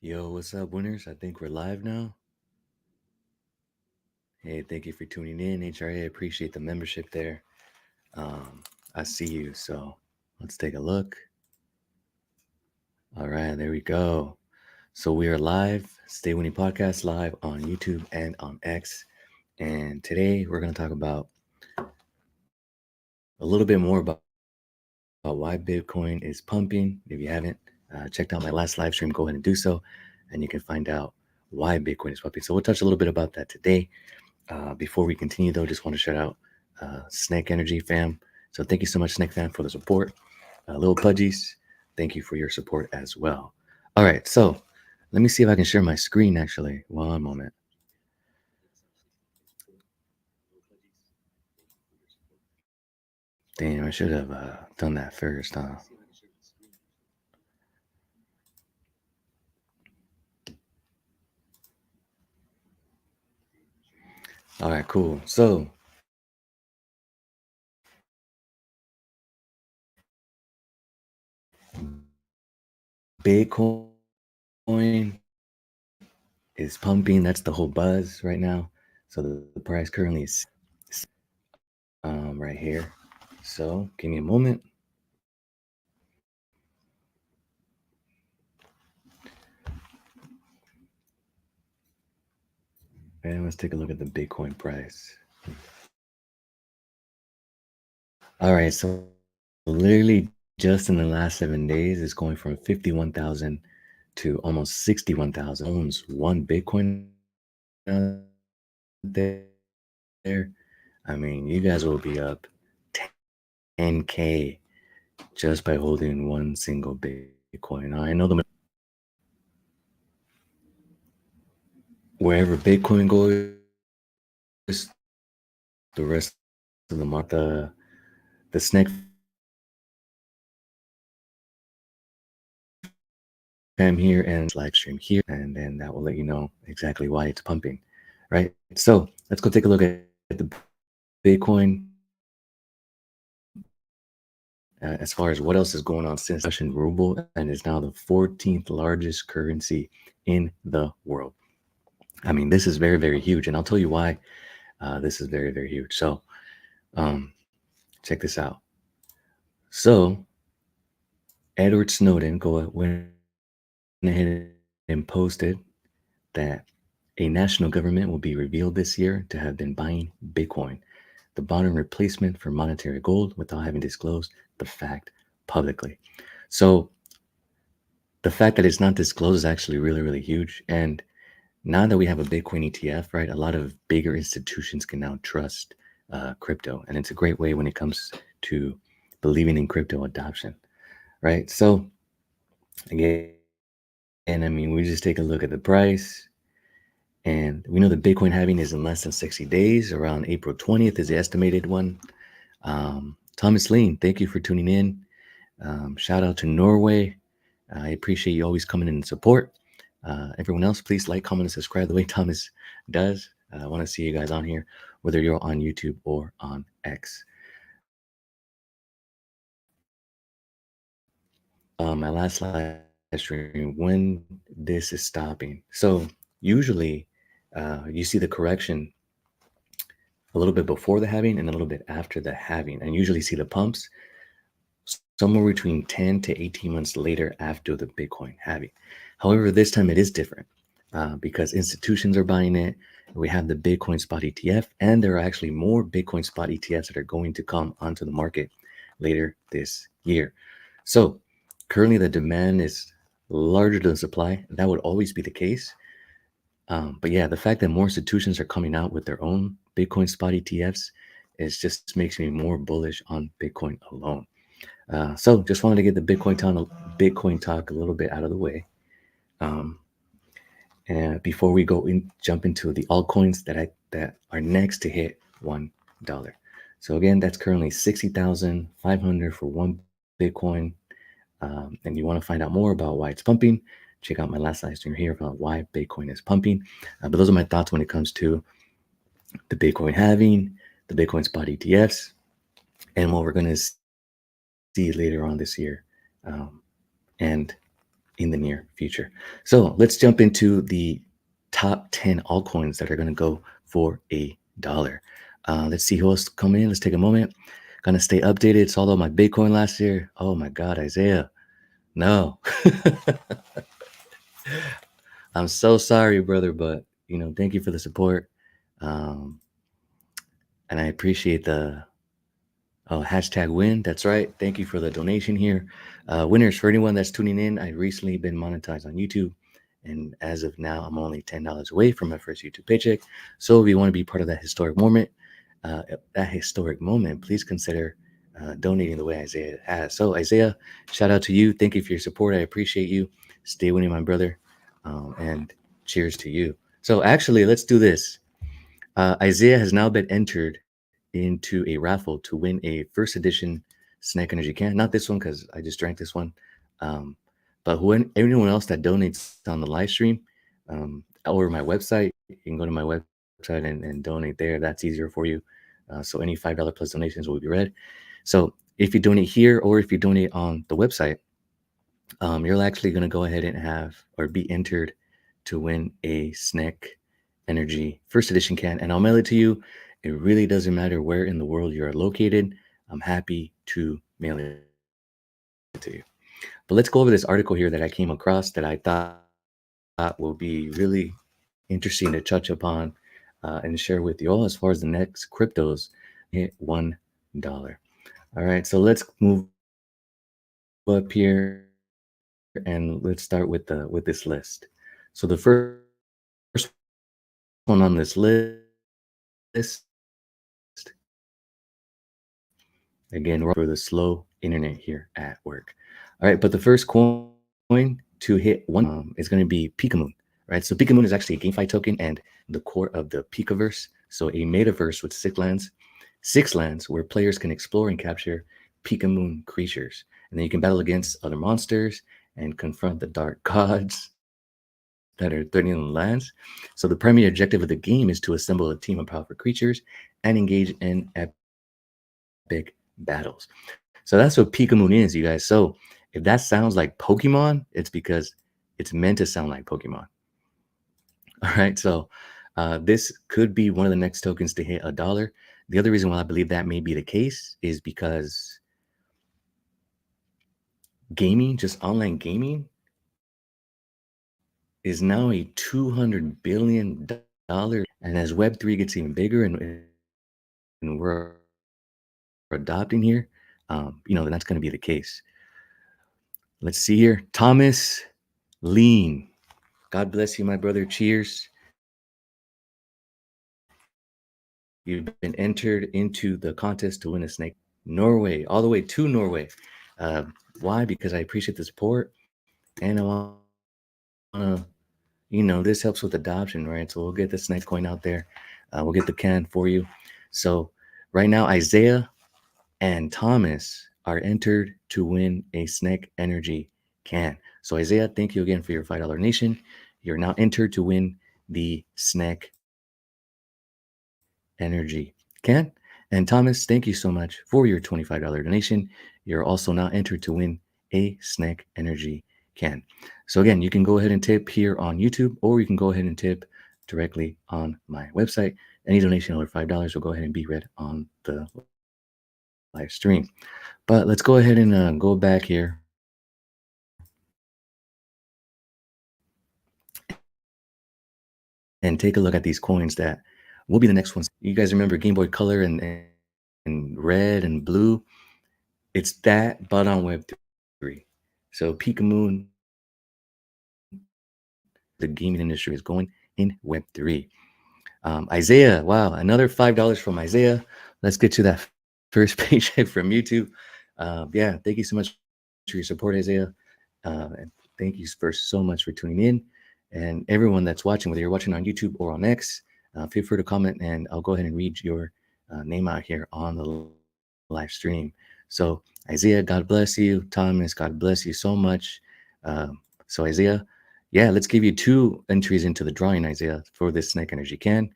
Yo, what's up, winners? I think we're live now. Hey, thank you for tuning in, HRA. I appreciate the membership there. I see you, so let's take a look. All right, there we go. So we are live, Stay Winning Podcast, live on YouTube and on X. And today we're going to talk about a little bit more about why Bitcoin is pumping. If you haven't checked out my last live stream, go ahead and do so, and you can find out why Bitcoin is pumping. So we'll touch a little bit about that today. Before we continue, though, just want to shout out Snake Energy fam. So thank you so much, Snake fam, for the support. Little Pudgies, thank you for your support as well. All right, so let me see if I can share my screen, actually. One moment. Damn, I should have done that first, huh? All right, cool. So Bitcoin is pumping. That's the whole buzz right now. So the price currently is right here. So give me a moment. And let's take a look at the Bitcoin price. All right, so literally just in the last 7 days, it's going from 51,000 to almost 61,000. Owns one Bitcoin out there. I mean, you guys will be up 10K just by holding one single Bitcoin. Now, I know wherever Bitcoin goes, the rest of the month, the snake fam here and live stream here, and then that will let you know exactly why it's pumping, right? So let's go take a look at the Bitcoin as far as what else is going on since Russian ruble and is now the 14th largest currency in the world. I mean, this is very, very huge, and I'll tell you why this is very, very huge. So check this out. So Edward Snowden went ahead and posted that a national government will be revealed this year to have been buying Bitcoin, the modern replacement for monetary gold, without having disclosed the fact publicly. So the fact that it's not disclosed is actually really, really huge. And now that we have a Bitcoin ETF, right, a lot of bigger institutions can now trust crypto. And it's a great way when it comes to believing in crypto adoption, right? So again, I mean, we just take a look at the price. And we know the Bitcoin halving is in less than 60 days. Around April 20th is the estimated one. Thomas Lean, thank you for tuning in. Shout out to Norway. I appreciate you always coming in and support. Everyone else, please like, comment, and subscribe the way Thomas does. I want to see you guys on here, whether you're on YouTube or on X. My last live stream, when this is stopping. So usually you see the correction a little bit before the halving and a little bit after the halving, and usually see the pumps somewhere between 10 to 18 months later after the Bitcoin halving. However, this time it is different because institutions are buying it. We have the Bitcoin spot ETF, and there are actually more Bitcoin spot ETFs that are going to come onto the market later this year. So currently the demand is larger than the supply. That would always be the case. But yeah, the fact that more institutions are coming out with their own Bitcoin spot ETFs is just makes me more bullish on Bitcoin alone. So just wanted to get the Bitcoin talk a little bit out of the way. And before we jump into the altcoins that are next to hit $1. So again, that's currently 60,500 for one Bitcoin. And you want to find out more about why it's pumping, check out my last live stream here about why Bitcoin is pumping. But those are my thoughts when it comes to the Bitcoin halving, the Bitcoin spot ETFs, and what we're going to see later on this year. And in the near future. So let's jump into the top 10 altcoins that are going to go for $1. Let's see who else come in. Let's take a moment. Gonna stay updated. It's all about my Bitcoin last year. Oh my God, Isaiah. No. I'm so sorry, brother, but thank you for the support. Um, and I appreciate the hashtag win. That's right. Thank you for the donation here. Winners, for anyone that's tuning in, I recently been monetized on YouTube. And as of now, I'm only $10 away from my first YouTube paycheck. So if you want to be part of that historic moment, please consider donating the way Isaiah has. So Isaiah, shout out to you. Thank you for your support. I appreciate you. Stay winning, my brother. And cheers to you. So actually, let's do this. Isaiah has now been entered into a raffle to win a first edition Snack Energy can. Not this one because I just drank this one. Um, but when anyone else that donates on the live stream or my website, you can go to my website and donate there. That's easier for you. So any $5 plus donations will be read. So if you donate here or if you donate on the website, you're actually going to go ahead and have or be entered to win a Snack Energy first edition can, and I'll mail it to you. It really doesn't matter where in the world you are located. I'm happy to mail it to you. But let's go over this article here that I came across that I thought will be really interesting to touch upon and share with you all as far as the next cryptos hit $1. All right, so let's move up here and let's start with this list. So the first one on this list, again, we're for the slow internet here at work. All right, but the first coin to hit one is going to be Pikamoon, right? So Pikamoon is actually a GameFi token and the core of the Pikaverse. So a metaverse with six lands where players can explore and capture Pikamoon creatures. And then you can battle against other monsters and confront the dark gods that are threatening the lands. So the primary objective of the game is to assemble a team of powerful creatures and engage in epic battles. So that's what Pikamoon is, you guys. So if that sounds like Pokemon, it's because it's meant to sound like Pokemon. All right. So this could be one of the next tokens to hit $1. The other reason why I believe that may be the case is because gaming, just online gaming, is now a $200 billion. And as Web3 gets even bigger and we're adopting here, then that's going to be the case. Let's see here. Thomas Lean. God bless you, my brother. Cheers. You've been entered into the contest to win a snake. Norway, all the way to Norway. Why? Because I appreciate the support and I want to, this helps with adoption, right? So we'll get the snake coin out there. We'll get the can for you. So right now, Isaiah and Thomas are entered to win a Snack Energy can. So Isaiah, thank you again for your $5 donation. You're now entered to win the Snack Energy can. And Thomas, thank you so much for your $25 donation. You're also now entered to win a Snack Energy can. So again, you can go ahead and tip here on YouTube, or you can go ahead and tip directly on my website. Any donation over $5 will go ahead and be read on the live stream. But let's go ahead and go back here and take a look at these coins that will be the next ones. You guys remember Game Boy Color and red and blue? It's that, but on Web3. So Pikamoon, the gaming industry is going in Web3. Isaiah, wow, another $5 from Isaiah. Let's get to that first paycheck from YouTube. Yeah, thank you so much for your support, Isaiah. And thank you so much for tuning in. And everyone that's watching, whether you're watching on YouTube or on X, feel free to comment and I'll go ahead and read your name out here on the live stream. So Isaiah, God bless you. Thomas, God bless you so much. So Isaiah, yeah, let's give you 2 entries into the drawing, Isaiah, for this Snack Energy can.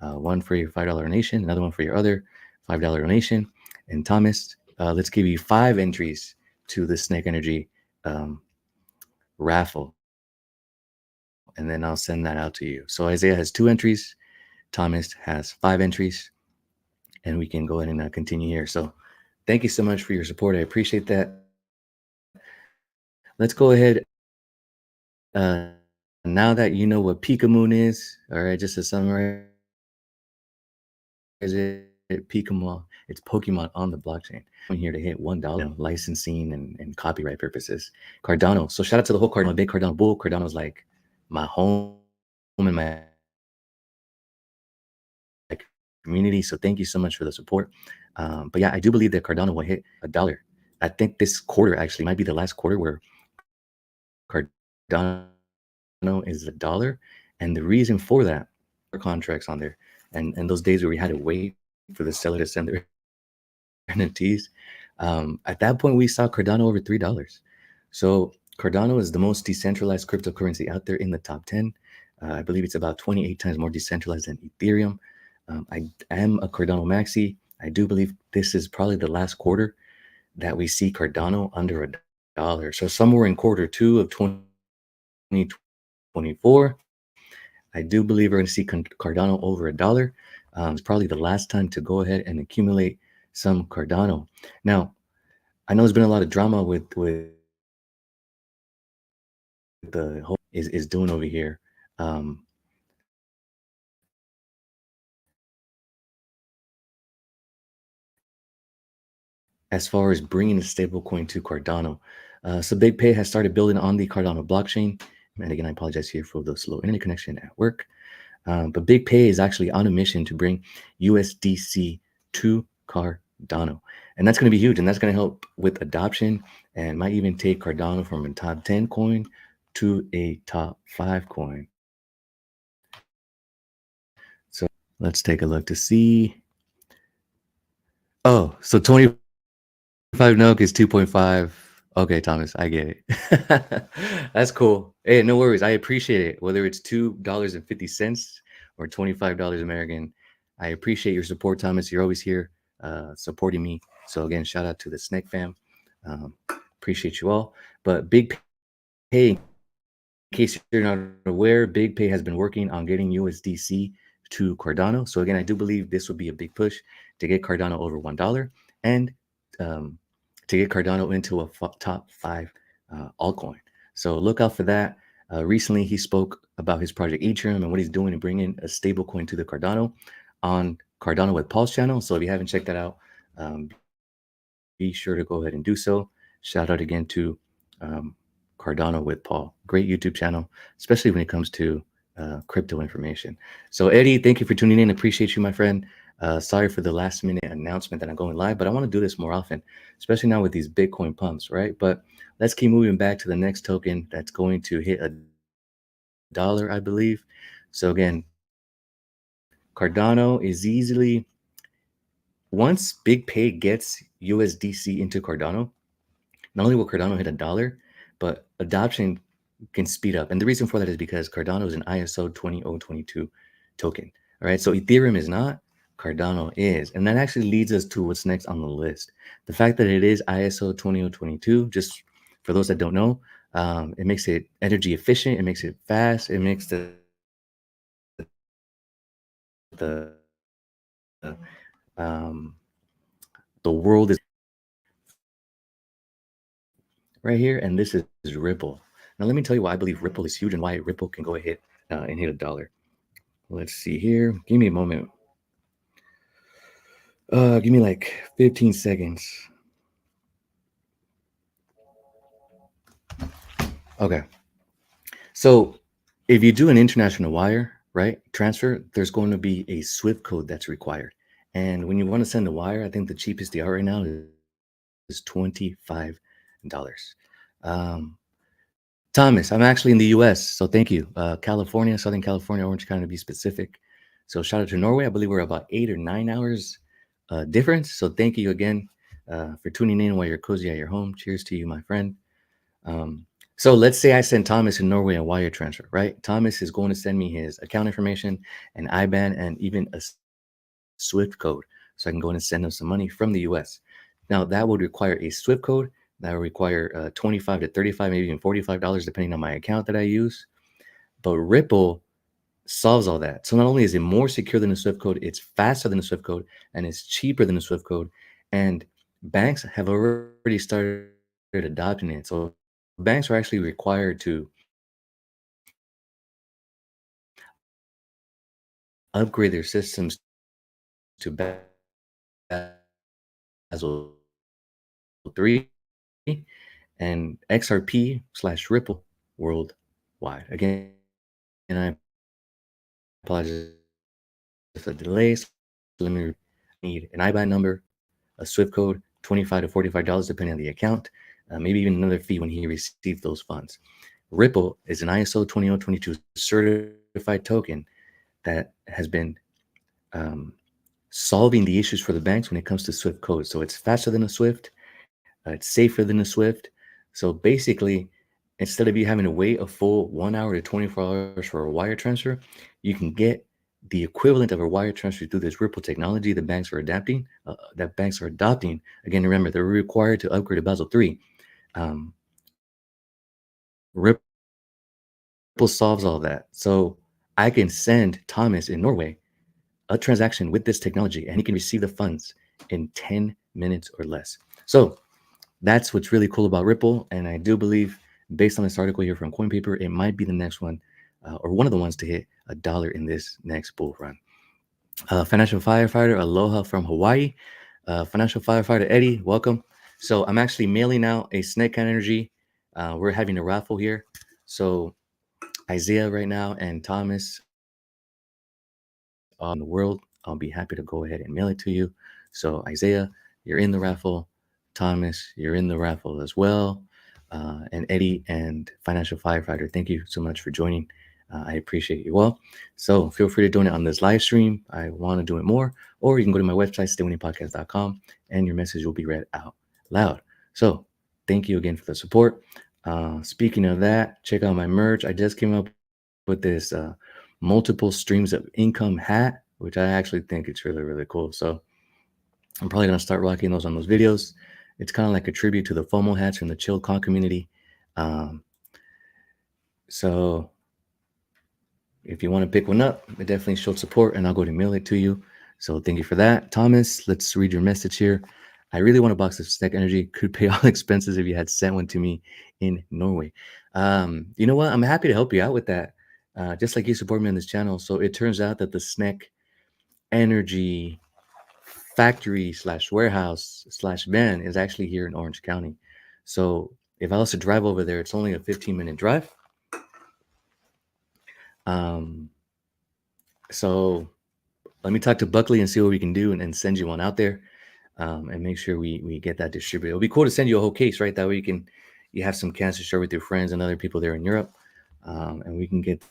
One for your $5 donation, another one for your other $5 donation. And Thomas, let's give you 5 entries to the Snack Energy raffle, and then I'll send that out to you. So Isaiah has 2 entries, Thomas has 5 entries, and we can go ahead and continue here. So thank you so much for your support. I appreciate that. Let's go ahead. Now that you know what Pika Moon is, all right, just to summarize it, Pokemon, it's Pokemon on the blockchain. I'm here to hit $1, licensing and copyright purposes. Cardano. So shout out to the whole Cardano, big Cardano bull. Cardano's like my home and my community. So thank you so much for the support. But yeah, I do believe that Cardano will hit $1. I think this quarter actually might be the last quarter where Cardano is $1. And the reason for that are contracts on there. And those days where we had to wait for the seller to send their NFTs. At that point, we saw Cardano over $3. So Cardano is the most decentralized cryptocurrency out there in the top 10. I believe it's about 28 times more decentralized than Ethereum. I am a Cardano maxi. I do believe this is probably the last quarter that we see Cardano under $1. So somewhere in quarter 2 of 2024, I do believe we're going to see Cardano over $1. It's probably the last time to go ahead and accumulate some Cardano. Now, I know there's been a lot of drama with the whole is doing over here. As far as bringing a stablecoin to Cardano. So BigPay has started building on the Cardano blockchain. And again, I apologize here for the slow internet connection at work. But BigPay is actually on a mission to bring USDC to Cardano. And that's going to be huge. And that's going to help with adoption and might even take Cardano from a top 10 coin to a top 5 coin. So let's take a look to see. Oh, so 25 NOK is 2.5. Okay, Thomas, I get it. That's cool. Hey, no worries. I appreciate it. Whether it's $2.50 or $25 American, I appreciate your support, Thomas. You're always here supporting me. So again, shout out to the Snake fam. Appreciate you all. But Big Pay, in case you're not aware, Big Pay has been working on getting USDC to Cardano. So again, I do believe this would be a big push to get Cardano over $1 and to get Cardano into a top 5 altcoin. So look out for that. Recently, he spoke about his project Ethereum and what he's doing to bring in a stable coin to the Cardano on Cardano with Paul's channel. So if you haven't checked that out, be sure to go ahead and do so. Shout out again to Cardano with Paul. Great YouTube channel, especially when it comes to crypto information. So Eddie, thank you for tuning in. Appreciate you, my friend. Sorry for the last minute announcement that I'm going live, but I want to do this more often, especially now with these Bitcoin pumps, right? But let's keep moving back to the next token that's going to hit $1, I believe. So again, Cardano is easily, once Big Pay gets USDC into Cardano, not only will Cardano hit $1, but adoption can speed up. And the reason for that is because Cardano is an ISO 20022 token. All right. So Ethereum is not, Cardano is. And that actually leads us to what's next on the list. The fact that it is ISO 20022, just for those that don't know, it makes it energy efficient, it makes it fast, it makes the um, the world is right here, and this is Ripple. Now, let me tell you why I believe Ripple is huge and why Ripple can go ahead and hit $1. Let's see here. Give me a moment. Give me like 15 seconds. Okay. So if you do an international wire, right, transfer, there's going to be a SWIFT code that's required. And when you want to send a wire, I think the cheapest they are right now is $25. Thomas, I'm actually in the US, so thank you. California, Southern California, Orange County to be specific. So shout out to Norway. I believe we're about 8 or 9 hours difference. So thank you again for tuning in while you're cozy at your home. Cheers to you, my friend. So let's say I send Thomas in Norway a wire transfer, right? Thomas is going to send me his account information, an IBAN, and even a SWIFT code, so I can go in and send him some money from the US. Now that would require a SWIFT code that will require 25 to 35, maybe even $45, depending on my account that I use. But Ripple solves all that. So not only is it more secure than the Swift code, it's faster than the Swift code, and it's cheaper than the Swift code. And banks have already started adopting it. So banks are actually required to upgrade their systems to Basel 3 and XRP/Ripple worldwide. Again, and I apologize for the delays. Let me need an IBAN number, a Swift code, $25 to $45, depending on the account, maybe even another fee when he receives those funds. Ripple is an ISO 20022 certified token that has been solving the issues for the banks when it comes to Swift code. So it's faster than a Swift, it's safer than a Swift. So basically, instead of you having to wait a full 1 hour to 24 hours for a wire transfer, you can get the equivalent of a wire transfer through this Ripple technology that banks are adapting. That banks are adopting. Again, remember they're required to upgrade to Basel 3. Um, Ripple solves all that. So I can send Thomas in Norway a transaction with this technology, and he can receive the funds in 10 minutes or less. So that's what's really cool about Ripple. And I do believe, based on this article here from CoinPaper, it might be the next one or one of the ones to hit $1 in this next bull run. Financial firefighter, aloha from Hawaii. Financial firefighter Eddie, welcome. So I'm actually mailing out a Snake Energy. We're having a raffle here. So Isaiah right now and Thomas in the world, I'll be happy to go ahead and mail it to you. So Isaiah, you're in the raffle. Thomas, you're in the raffle as well. And Eddie and Financial Firefighter, thank you so much for joining. I appreciate you all. So feel free to donate on this live stream. I want to do it more. Or you can go to my website, staywinningpodcast.com, and your message will be read out loud. So thank you again for the support. Speaking of that, check out my merch. I just came up with this multiple streams of income hat, which I actually think it's really, really cool. So I'm probably going to start rocking those on those videos. It's kind of like a tribute to the FOMO hats from the Chill Con community. So if you want to pick one up, it definitely shows support, and I'll go to mail it to you. So thank you for that. Thomas, let's read your message here. I really want a box of Snack Energy. Could pay all expenses if you had sent one to me in Norway. You know what? I'm happy to help you out with that. Just like you support me on this channel. So it turns out that the Snack Energy factory/warehouse/van is actually here in Orange County. So if I was to drive over there, it's only a 15-minute drive. So let me talk to Buckley and see what we can do and send you one out there and make sure we get that distributed. It'll be cool to send you a whole case, right? That way you have some cans to share with your friends and other people there in Europe, and we can get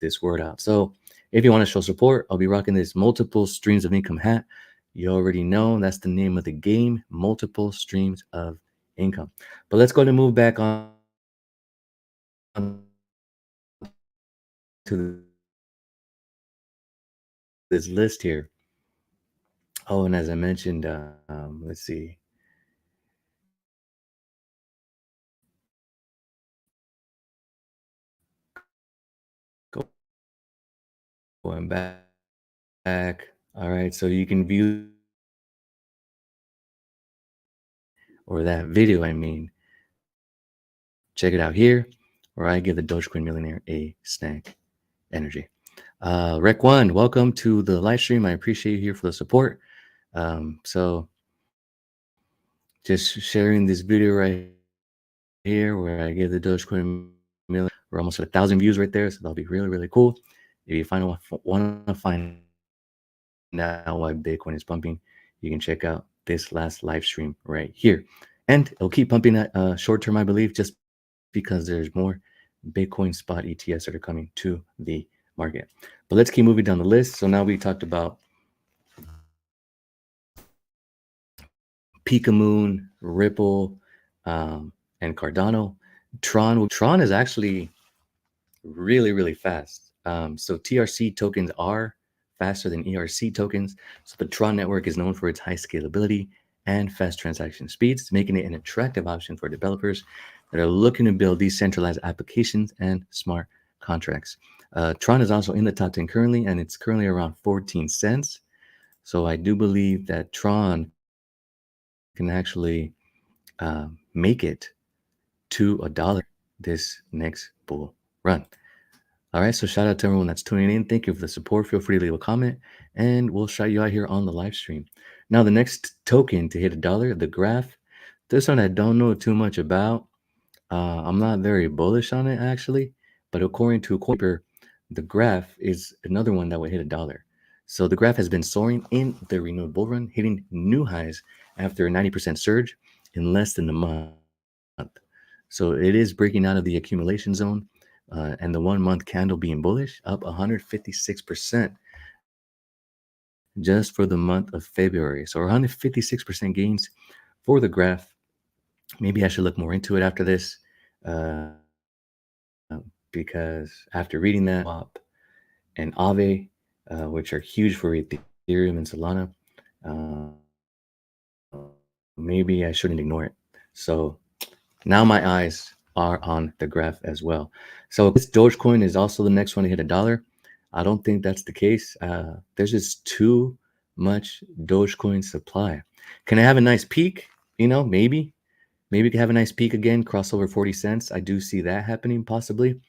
this word out. So if you want to show support, I'll be rocking this multiple streams of income hat. You already know that's the name of the game, multiple streams of income. But let's go ahead and move back on to this list here. Oh, and as I mentioned, let's see. Going back. All right, so you can view or that video, I mean, check it out here, where I give the Dogecoin millionaire a snack energy. Rec One, welcome to the live stream. I appreciate you here for the support. So just sharing this video right here where I give the Dogecoin million. We're almost at 1,000 views right there, so that'll be really, really cool. If you want to find out why Bitcoin is pumping, you can check out this last live stream right here. And it'll keep pumping at short term, I believe, just because there's more Bitcoin spot ETFs that are coming to the market. But let's keep moving down the list. So now we talked about Pikamoon, Ripple, and Cardano. Tron is actually really, really fast. So TRC tokens are faster than ERC tokens. So the Tron network is known for its high scalability and fast transaction speeds, making it an attractive option for developers that are looking to build decentralized applications and smart contracts. Tron is also in the top 10 currently, and it's currently around 14 cents. So I do believe that Tron can actually make it to $1 this next bull run. All right, so shout out to everyone that's tuning in. Thank you for the support. Feel free to leave a comment, and we'll shout you out here on the live stream. Now, the next token to hit $1, the graph. This one I don't know too much about. I'm not very bullish on it actually, but according to Coinpaper, the graph is another one that would hit $1. So the graph has been soaring in the renewed bull run, hitting new highs after a 90% surge in less than a month. So it is breaking out of the accumulation zone, and the 1 month candle being bullish, up 156% just for the month of February. So 156% gains for the graph. Maybe I should look more into it after this, because after reading that, Swap and Aave, which are huge for Ethereum and Solana, maybe I shouldn't ignore it. So now my eyes are on the graph as well. So this Dogecoin is also the next one to hit $1. I don't think that's the case. There's just too much Dogecoin supply. Can I have a nice peak? Maybe we can have a nice peak again, cross over 40 cents. I do see that happening possibly,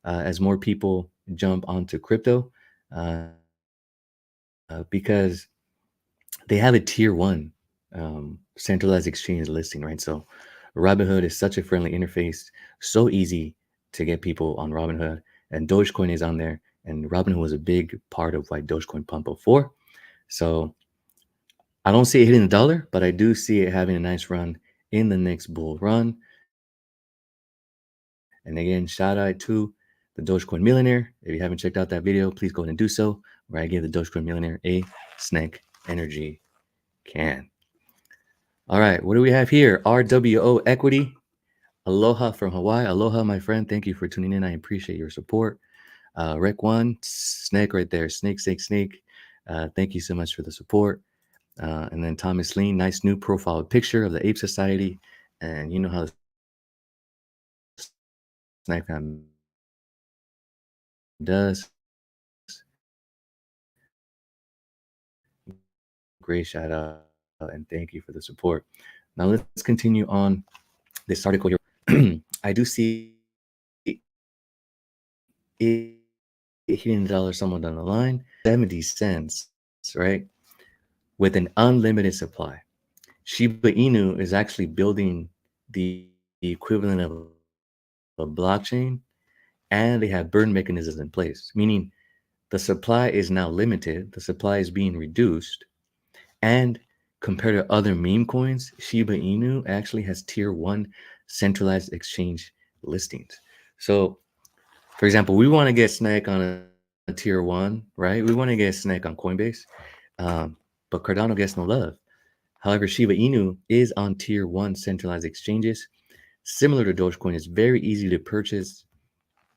as more people jump onto crypto, because they have a tier one centralized exchange listing, right? So Robinhood is such a friendly interface, so easy to get people on Robinhood, and Dogecoin is on there. And Robinhood was a big part of why Dogecoin pumped before. So I don't see it hitting $1, but I do see it having a nice run in the next bull run. And again, shout out to the Dogecoin Millionaire. If you haven't checked out that video, please go ahead and do so, where I gave the Dogecoin Millionaire a snack energy can. All right, what do we have here? RWO Equity. Aloha from Hawaii. Aloha, my friend. Thank you for tuning in. I appreciate your support. Rec One, Snake right there. Snake, snake, snake. Thank you so much for the support. And then Thomas Lean, nice new profile picture of the Ape Society. And you know how the Snack Fam does. Great shout out and thank you for the support. Now let's continue on this article here. I do see it hitting $1 somewhere down the line. 70 cents, right? With an unlimited supply. Shiba Inu is actually building the equivalent of a blockchain, and they have burn mechanisms in place, meaning the supply is now limited, the supply is being reduced, and compared to other meme coins, Shiba Inu actually has tier one centralized exchange listings. So, for example, we want to get Snack on a tier one, right? We want to get Snack on Coinbase, but Cardano gets no love. However, Shiba Inu is on tier one centralized exchanges. Similar to Dogecoin, it's very easy to purchase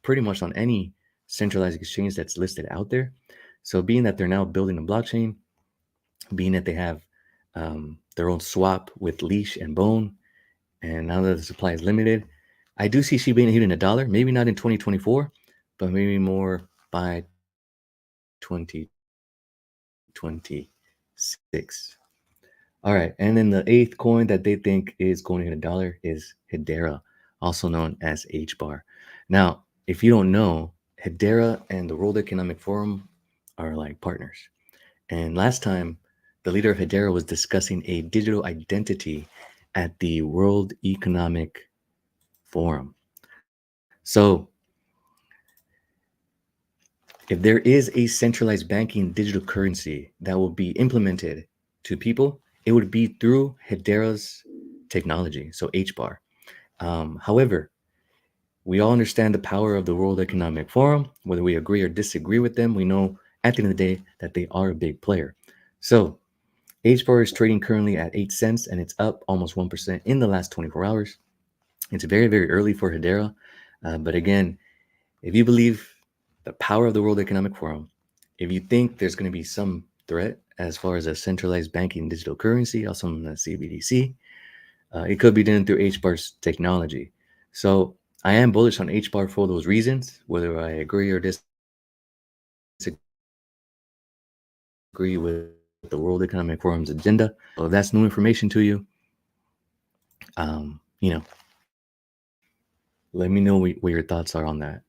pretty much on any centralized exchange that's listed out there. So, being that they're now building a blockchain, being that they have their own swap with Leash and Bone, and now that the supply is limited, I do see Shiba Inu hitting $1. Maybe not in 2024, but maybe more by 2026. All right, and then the eighth coin that they think is going to hit $1 is Hedera, also known as H bar. Now, if you don't know, Hedera and the World Economic Forum are like partners. And last time, the leader of Hedera was discussing a digital identity at the World Economic Forum. So, if there is a centralized banking digital currency that will be implemented to people, it would be through Hedera's technology, so HBAR. However, we all understand the power of the World Economic Forum. Whether we agree or disagree with them, we know at the end of the day that they are a big player. So, HBAR is trading currently at 8 cents and it's up almost 1% in the last 24 hours. It's very, very early for Hedera. But again, if you believe the power of the World Economic Forum, if you think there's going to be some threat as far as a centralized banking digital currency, also known as CBDC. It could be done through HBAR's technology. So I am bullish on HBAR for those reasons, whether I agree or disagree with the World Economic Forum's agenda. So if that's new information to you, you know, let me know what your thoughts are on that.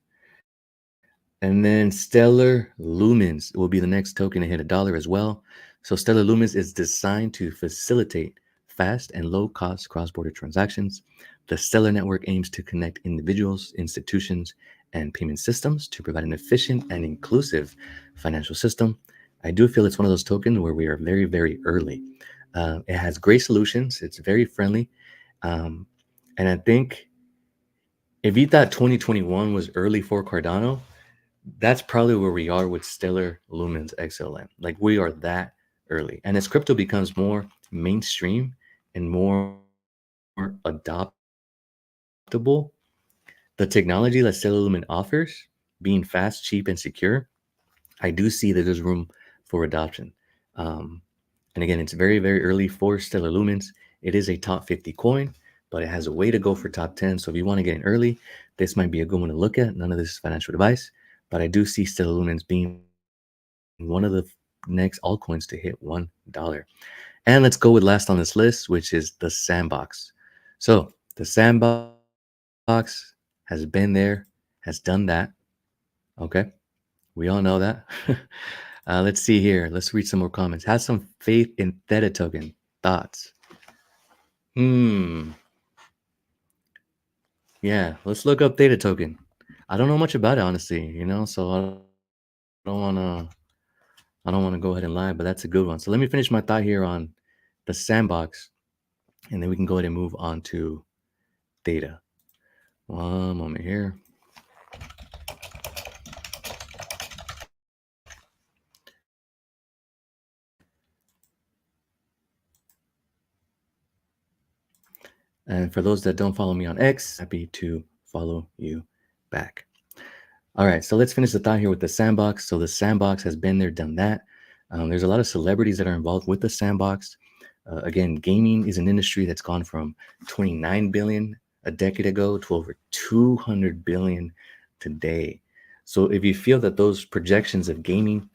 And then Stellar Lumens will be the next token to hit $1 as well. So Stellar Lumens is designed to facilitate fast and low-cost cross-border transactions. The Stellar network aims to connect individuals, institutions, and payment systems to provide an efficient and inclusive financial system. I do feel it's one of those tokens where we are very, very early. It has great solutions. It's very friendly. Um, and I think if you thought 2021 was early for Cardano, that's probably where we are with Stellar Lumens XLM. Like we are that early. And as crypto becomes more mainstream and more adoptable, the technology that Stellar Lumen offers, being fast, cheap, and secure, I do see that there's room for adoption. Um, and again, it's very, very early for Stellar Lumens. It is a top 50 coin, but it has a way to go for top 10. So if you want to get in early, this might be a good one to look at. None of this is financial advice, but I do see Stellar Lumens being one of the next altcoins to hit $1. And let's go with last on this list, which is the Sandbox. So the Sandbox has been there, has done that. Okay. We all know that. Let's see here. Let's read some more comments. Has some faith in Theta token. Thoughts? Hmm. Yeah, let's look up Theta token. I don't know much about it, honestly, so don't want to I don't want to go ahead and lie, but that's a good one. So let me finish my thought here on the Sandbox, and then we can go ahead and move on to Theta. One moment here. And for those that don't follow me on X, happy to follow you back. All right, so let's finish the thought here with the Sandbox. So the Sandbox has been there, done that. There's a lot of celebrities that are involved with the Sandbox. Again, gaming is an industry that's gone from 29 billion a decade ago to over 200 billion today. So if you feel that those projections of gaming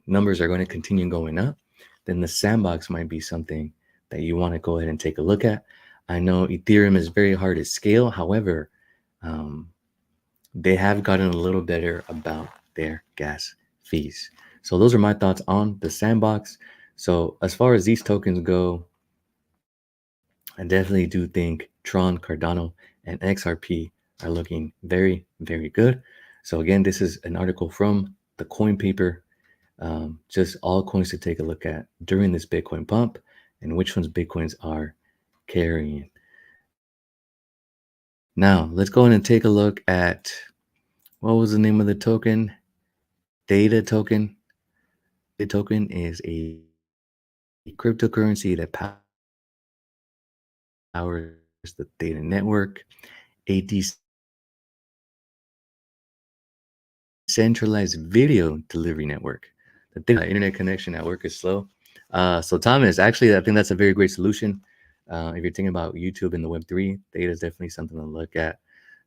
numbers are going to continue going up, then the Sandbox might be something that you want to go ahead and take a look at. I know Ethereum is very hard to scale. However, they have gotten a little better about their gas fees. So those are my thoughts on the Sandbox. So as far as these tokens go, I definitely do think Tron, Cardano, and XRP are looking very, very good. So again, this is an article from the Coin Paper, just all coins to take a look at during this Bitcoin pump and which ones Bitcoins are carrying. Now, let's go in and take a look at what was the name of the token? Theta token. The token is a cryptocurrency that powers the Theta network, a decentralized video delivery network. The internet connection at work is slow. So Thomas, actually, I think that's a very great solution. If you're thinking about YouTube in the Web3, Theta is definitely something to look at.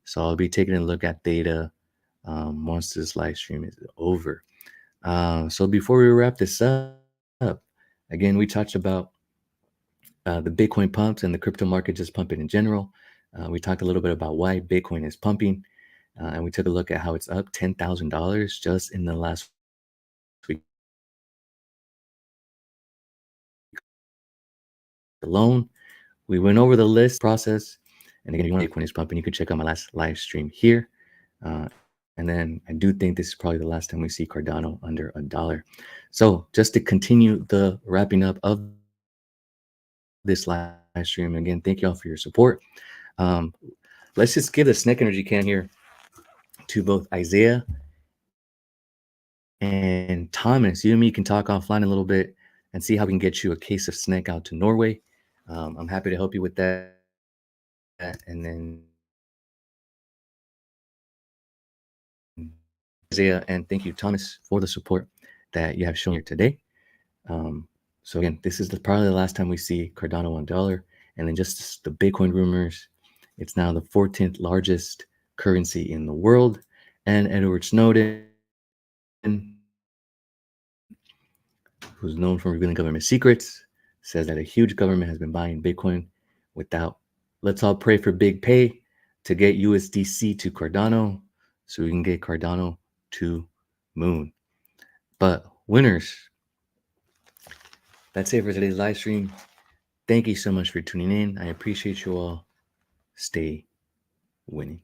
So I'll be taking a look at Theta once this live stream is over. So before we wrap this up, again, we talked about the Bitcoin pumps and the crypto market just pumping in general. We talked a little bit about why Bitcoin is pumping, and we took a look at how it's up $10,000 just in the last week alone. We went over the list process, and again, if you want Bitcoin is pumping, you can check out my last live stream here. Uh, and then I do think this is probably the last time we see Cardano under $1. So just to continue the wrapping up of this live stream, again, thank you all for your support. Let's just give the Snack Energy can here to both Isaiah and Thomas. You and me can talk offline a little bit and see how we can get you a case of snack out to Norway. I'm happy to help you with that. And then Isaiah, and thank you, Thomas, for the support that you have shown here today. So again, this is probably the last time we see Cardano $1. And then just the Bitcoin rumors, it's now the 14th largest currency in the world. And Edward Snowden, who's known for revealing government secrets, says that a huge government has been buying Bitcoin without. Let's all pray for big pay to get USDC to Cardano so we can get Cardano to Moon. But winners, that's it for today's live stream. Thank you so much for tuning in. I appreciate you all. Stay winning.